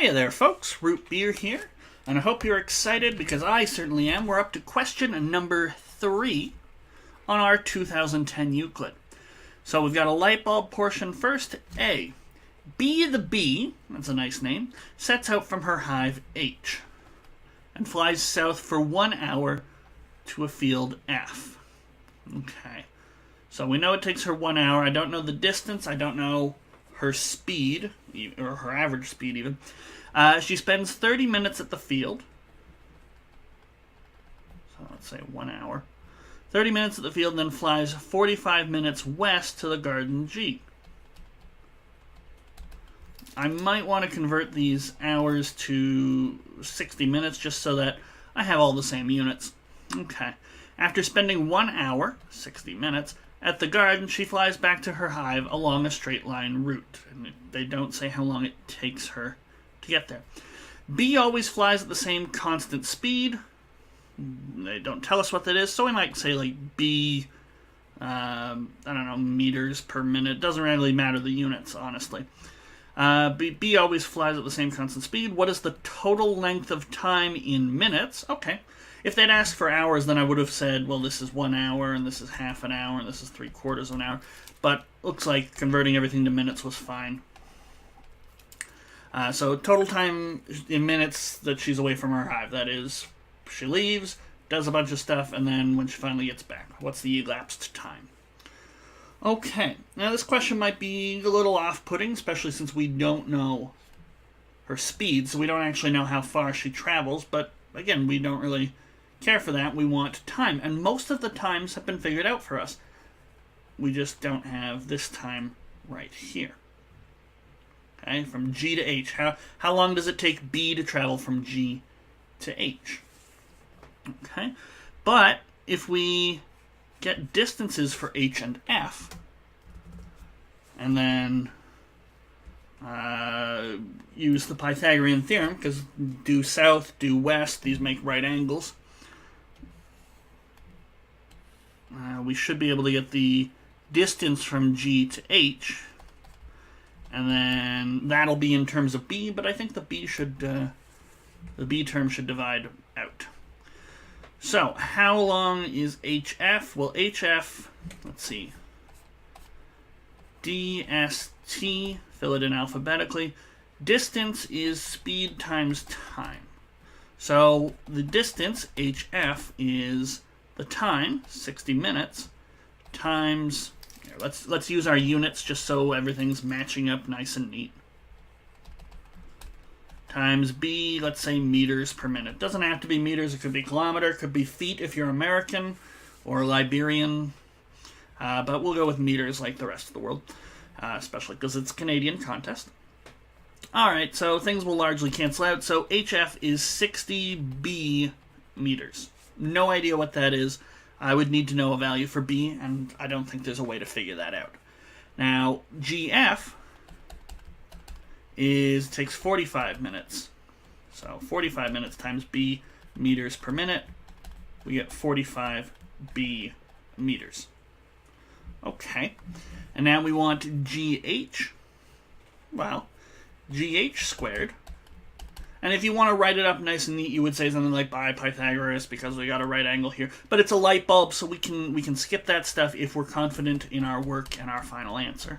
Hiya there, folks. Root Beer here, and I hope you're excited because I certainly am. We're up to question number 3 on our 2010 Euclid. So we've got a light bulb portion first. A. B the bee, that's a nice name, sets out from her hive H and flies south for 1 hour to a field F. Okay. So we know it takes her 1 hour. I don't know the distance. I don't know her speed, or her average speed even. She spends 30 minutes at the field. So let's say 1 hour. 30 minutes at the field, and then flies 45 minutes west to the garden G. I might want to convert these hours to 60 minutes just so that I have all the same units. Okay. After spending 1 hour, 60 minutes, at the garden, she flies back to her hive along a straight line route. And they don't say how long it takes her to get there. B always flies at the same constant speed. They don't tell us what that is, so we might say like B, I don't know, meters per minute. Doesn't really matter the units, honestly. B always flies at the same constant speed. What is the total length of time in minutes? Okay. If they'd asked for hours, then I would have said, well, this is 1 hour, and this is half an hour, and this is 3/4 of an hour. But looks like converting everything to minutes was fine. So total time in minutes that she's away from her hive. That is, she leaves, does a bunch of stuff, and then when she finally gets back, what's the elapsed time? Okay, now this question might be a little off-putting, especially since we don't know her speed, so we don't actually know how far she travels, but again, we don't really care for that. We want time, and most of the times have been figured out for us. We just don't have this time right here. Okay, from G to H. How long does it take B to travel from G to H? Okay, but if we get distances for H and F, and then use the Pythagorean theorem, because due south, due west, these make right angles. We should be able to get the distance from G to H, and then that'll be in terms of B, but I think the B term should divide out. So, how long is HF? Well, HF, let's see, DST, fill it in alphabetically. Distance is speed times time. So the distance, HF, is the time, 60 minutes, times, here, let's use our units just so everything's matching up nice and neat. Times B, let's say meters per minute. Doesn't have to be meters, it could be kilometer, it could be feet if you're American or Liberian, but we'll go with meters like the rest of the world, especially because it's a Canadian contest. Alright, so things will largely cancel out, so HF is 60 B meters. No idea what that is. I would need to know a value for B, and I don't think there's a way to figure that out. Now, GF takes 45 minutes. So 45 minutes times B meters per minute, we get 45 B meters. Okay, and now we want GH. Well, GH squared. And if you want to write it up nice and neat, you would say something like by Pythagoras because we got a right angle here. But it's a light bulb, so we can skip that stuff if we're confident in our work and our final answer.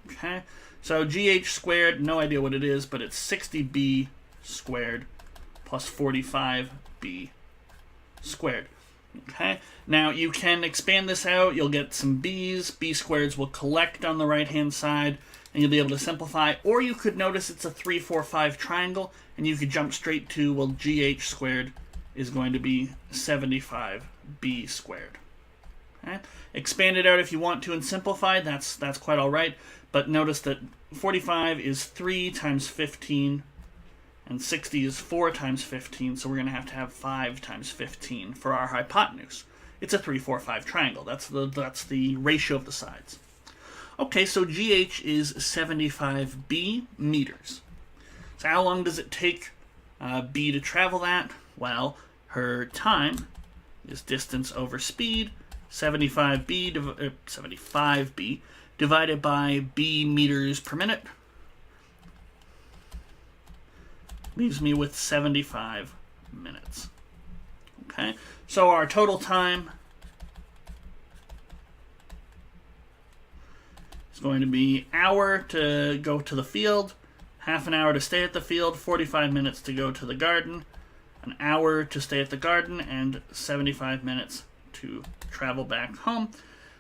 Okay, so GH squared, no idea what it is, but it's 60B squared plus 45B squared. Okay, now you can expand this out, you'll get some B's, B squareds will collect on the right hand side, and you'll be able to simplify, or you could notice it's a 3, 4, 5 triangle, and you could jump straight to, well, GH squared is going to be 75B squared. Okay? Expand it out if you want to and simplify, that's quite alright, but notice that 45 is 3 times 15, and 60 is 4 times 15, so we're going to have 5 times 15 for our hypotenuse. It's a 3, 4, 5 triangle. That's the ratio of the sides. Okay, so GH is 75B meters. So how long does it take B to travel that? Well, her time is distance over speed, 75B divided by B meters per minute. leaves me with 75 minutes. Okay, so our total time is going to be hour to go to the field, half an hour to stay at the field, 45 minutes to go to the garden, an hour to stay at the garden, and 75 minutes to travel back home.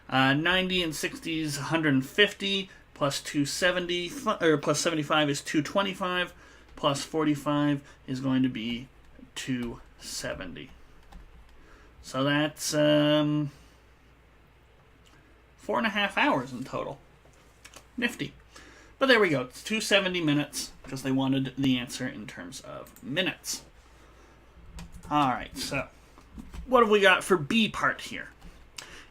90 and 60 is 150, plus 270, or plus 75 is 225, plus 45 is going to be 270. So that's 4.5 hours in total. Nifty. But there we go. It's 270 minutes because they wanted the answer in terms of minutes. Alright, so what have we got for B part here?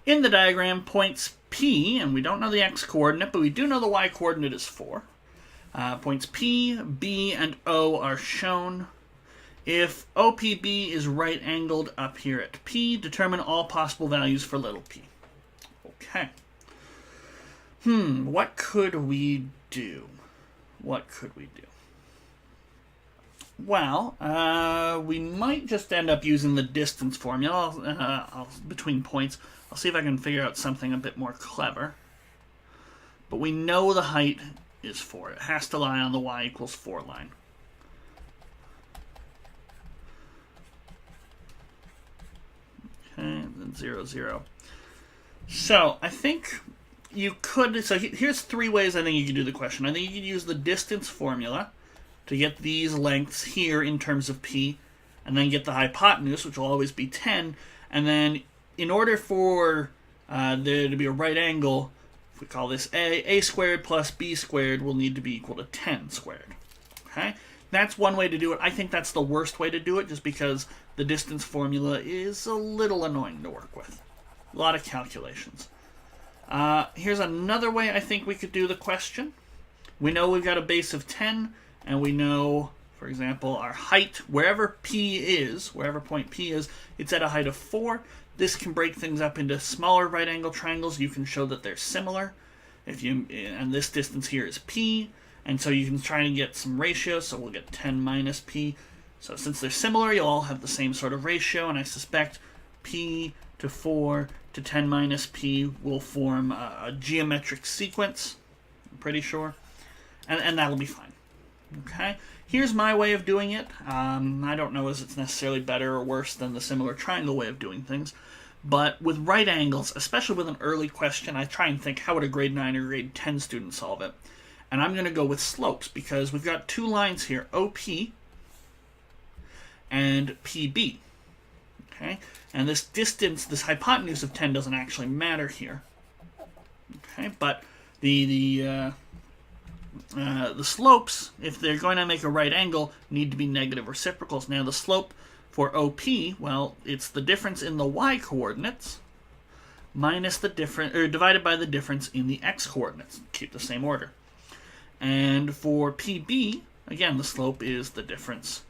In the diagram, points P, and we don't know the x-coordinate, but we do know the y-coordinate is 4. Points P, B, and O are shown. If OPB is right-angled up here at P, determine all possible values for little p. Okay. What could we do? What could we do? Well, we might just end up using the distance formula between points. I'll see if I can figure out something a bit more clever. But we know the height is 4. It has to lie on the y equals 4 line. Okay, then 0, 0. So, I think you could... So here's 3 ways I think you could do the question. I think you could use the distance formula to get these lengths here in terms of p, and then get the hypotenuse, which will always be 10, and then in order for there to be a right angle, if we call this a squared plus b squared will need to be equal to 10 squared. Okay? That's one way to do it. I think that's the worst way to do it, just because the distance formula is a little annoying to work with. A lot of calculations. Here's another way I think we could do the question. We know we've got a base of 10, and we know, for example, our height, wherever P is, wherever point P is, it's at a height of 4. This can break things up into smaller right angle triangles. You can show that they're similar. And this distance here is P, and so you can try and get some ratios, so we'll get 10 minus P. So since they're similar, you'll all have the same sort of ratio, and I suspect P to 4 to 10 minus P will form a geometric sequence, I'm pretty sure, and that'll be fine. Okay, here's my way of doing it. I don't know if it's necessarily better or worse than the similar triangle way of doing things, but with right angles, especially with an early question, I try and think, how would a grade 9 or grade 10 student solve it? And I'm going to go with slopes, because we've got 2 lines here, OP and PB. Okay, and this distance, this hypotenuse of 10 doesn't actually matter here. Okay, but the slopes, if they're going to make a right angle, need to be negative reciprocals. Now the slope for OP, well, it's the difference in the y-coordinates minus the difference, or divided by the difference in the x-coordinates. Keep the same order. And for PB, again, the slope is the difference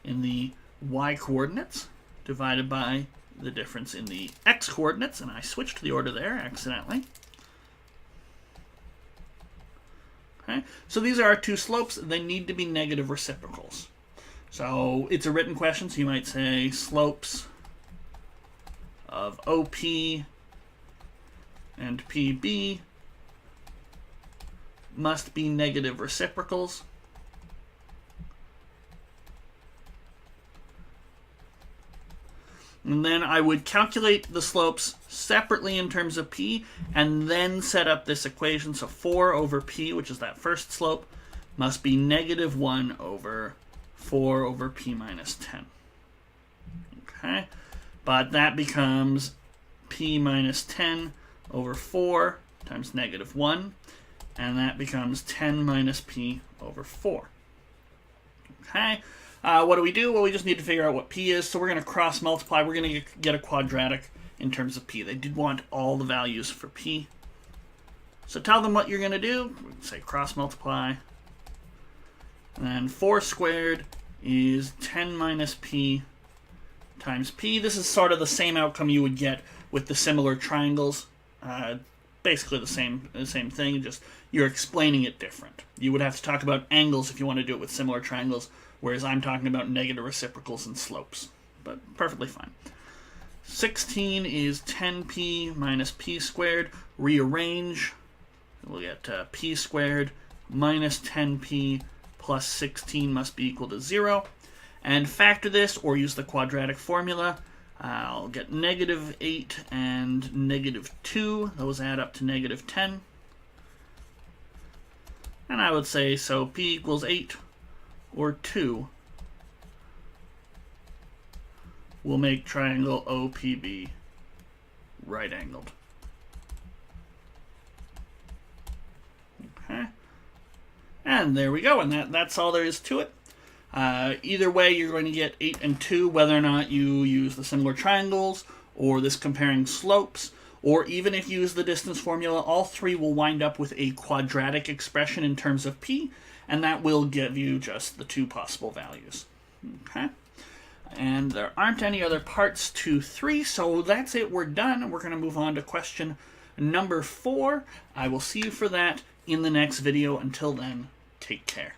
in the y-coordinates divided by the difference in the x-coordinates, and I switched the order there accidentally. Okay, so these are our 2 slopes. They need to be negative reciprocals. So it's a written question, so you might say slopes of OP and PB must be negative reciprocals. And then I would calculate the slopes separately in terms of P, and then set up this equation. So 4 over P, which is that first slope, must be negative 1 over 4 over P minus 10. Okay? But that becomes P minus 10 over 4 times negative 1, and that becomes 10 minus P over 4. Okay? What do we do? Well, we just need to figure out what P is, so we're going to cross multiply. We're going to get a quadratic in terms of P. They did want all the values for P. So tell them what you're going to do. We can say cross multiply. And then 4 squared is 10 minus P times P. This is sort of the same outcome you would get with the similar triangles. basically the same thing, just you're explaining it different. You would have to talk about angles if you want to do it with similar triangles, whereas I'm talking about negative reciprocals and slopes. But perfectly fine. 16 is 10p minus p squared. Rearrange. We'll get p squared minus 10p plus 16 must be equal to 0. And factor this, or use the quadratic formula. I'll get negative 8 and negative 2. Those add up to negative 10. And I would say, so p equals 8 or 2 will make triangle OPB right-angled. Okay. And there we go, and that's all there is to it. Either way, you're going to get 8 and 2, whether or not you use the similar triangles, or this comparing slopes, or even if you use the distance formula, all three will wind up with a quadratic expression in terms of p, and that will give you just the two possible values. Okay? And there aren't any other parts to 3, so that's it. We're done. We're going to move on to question number 4. I will see you for that in the next video. Until then, take care.